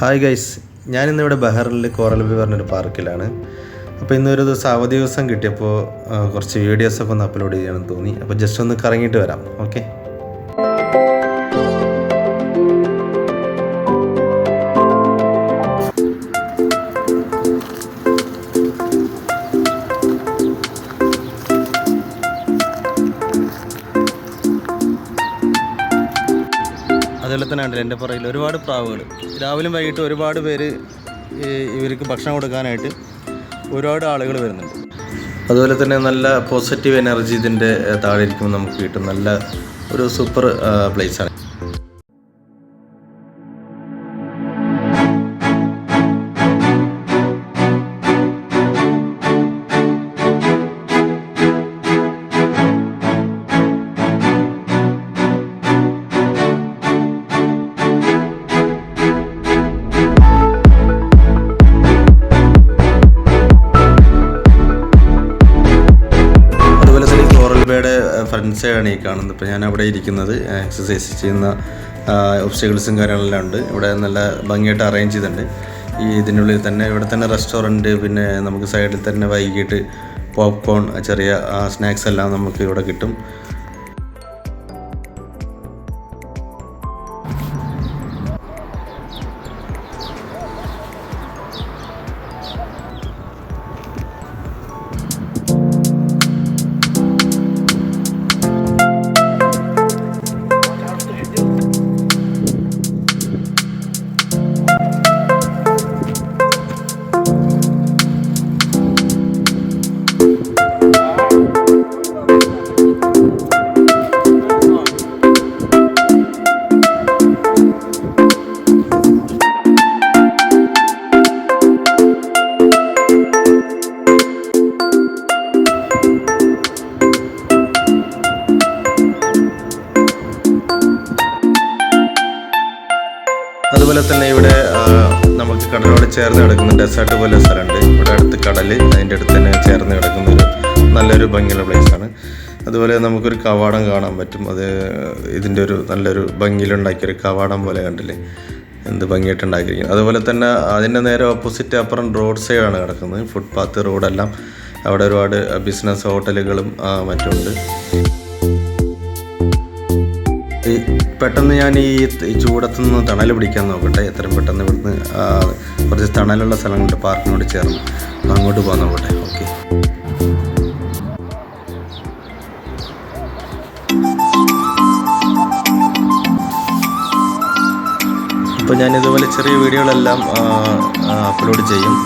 Hi guys, ഞാനിന്നിവിടെ ബഹറിൽ coral bay പറഞ്ഞൊരു പാർക്കിലാണ്. അപ്പോൾ ഇന്നൊരു ദിവസം അവധി ദിവസം കിട്ടിയപ്പോൾ കുറച്ച് വീഡിയോസൊക്കെ ഒന്ന് അപ്ലോഡ് ചെയ്യണമെന്ന് തോന്നി. അപ്പോൾ ജസ്റ്റ് ഒന്ന് കറങ്ങിയിട്ട് വരാം. ഓക്കെ. അതുപോലെ തന്നെ ഉണ്ടല്ലോ എൻ്റെ പുറകിൽ ഒരുപാട് പ്രാവുകൾ. രാവിലെയും വൈകിട്ട് ഒരുപാട് പേര് ഇവർക്ക് ഭക്ഷണം കൊടുക്കാനായിട്ട് ഒരുപാട് ആളുകൾ വരുന്നുണ്ട്. അതുപോലെ തന്നെ നല്ല പോസിറ്റീവ് എനർജി ഇതിൻ്റെ താഴെ ഇരിക്കുമ്പോൾ നമുക്ക് കിട്ടും. നല്ല ഒരു സൂപ്പർ പ്ലേസാണ്. ഫ്രണ്ട് സൈഡാണ് ഈ കാണുന്നത്. ഇപ്പോൾ ഞാൻ അവിടെ ഇരിക്കുന്നത് എക്സസൈസ് ചെയ്യുന്ന ഒബ്സ്റ്റക്കിൾസും കാര്യങ്ങളെല്ലാം ഉണ്ട്. ഇവിടെ നല്ല ഭംഗിയായിട്ട് അറേഞ്ച് ചെയ്തിട്ടുണ്ട്. ഇതിനുള്ളിൽ തന്നെ ഇവിടെ തന്നെ റെസ്റ്റോറൻറ്റ്, പിന്നെ നമുക്ക് സൈഡിൽ തന്നെ വൈകിട്ട് പോപ്കോൺ, ചെറിയ സ്നാക്സ് എല്ലാം നമുക്ക് ഇവിടെ കിട്ടും. അതുപോലെ തന്നെ ഇവിടെ നമുക്ക് കടലോട് ചേർന്ന് കിടക്കുന്ന ഡെസേർട്ട് പോലെ സ്ഥലമുണ്ട്. ഇവിടെ അടുത്ത് കടൽ, അതിൻ്റെ അടുത്ത് തന്നെ ചേർന്ന് കിടക്കുന്നൊരു നല്ലൊരു ഭംഗിയുള്ള പ്ലേസാണ്. അതുപോലെ നമുക്കൊരു കവാടം കാണാൻ പറ്റും. അത് ഇതിൻ്റെ ഒരു നല്ലൊരു ഭംഗിയിലുണ്ടാക്കിയൊരു കവാടം പോലെ കണ്ടില്ലേ, എന്ത് ഭംഗിയായിട്ട് ഉണ്ടാക്കിയിരിക്കുന്നത്. അതുപോലെ തന്നെ അതിൻ്റെ നേരെ ഓപ്പോസിറ്റ് അപ്പുറം റോഡ് സൈഡാണ് കിടക്കുന്നത്, ഫുട്പാത്ത് റോഡെല്ലാം. അവിടെ ഒരുപാട് ബിസിനസ് ഹോട്ടലുകളും മറ്റുമുണ്ട്. പെട്ടെന്ന് ഞാൻ ഈ ചൂടത്തുനിന്ന് തണൽ പിടിക്കാൻ നോക്കട്ടെ, എത്രയും പെട്ടെന്ന് ഇവിടുന്ന് കുറച്ച് തണലുള്ള സ്ഥലങ്ങളുണ്ട് പാർക്കിനോട് ചേർന്ന്, അങ്ങോട്ട് പോകാൻ നോക്കട്ടെ. ഓക്കെ. അപ്പോൾ ഞാനിതുപോലെ ചെറിയ വീഡിയോകളെല്ലാം അപ്ലോഡ് ചെയ്യും.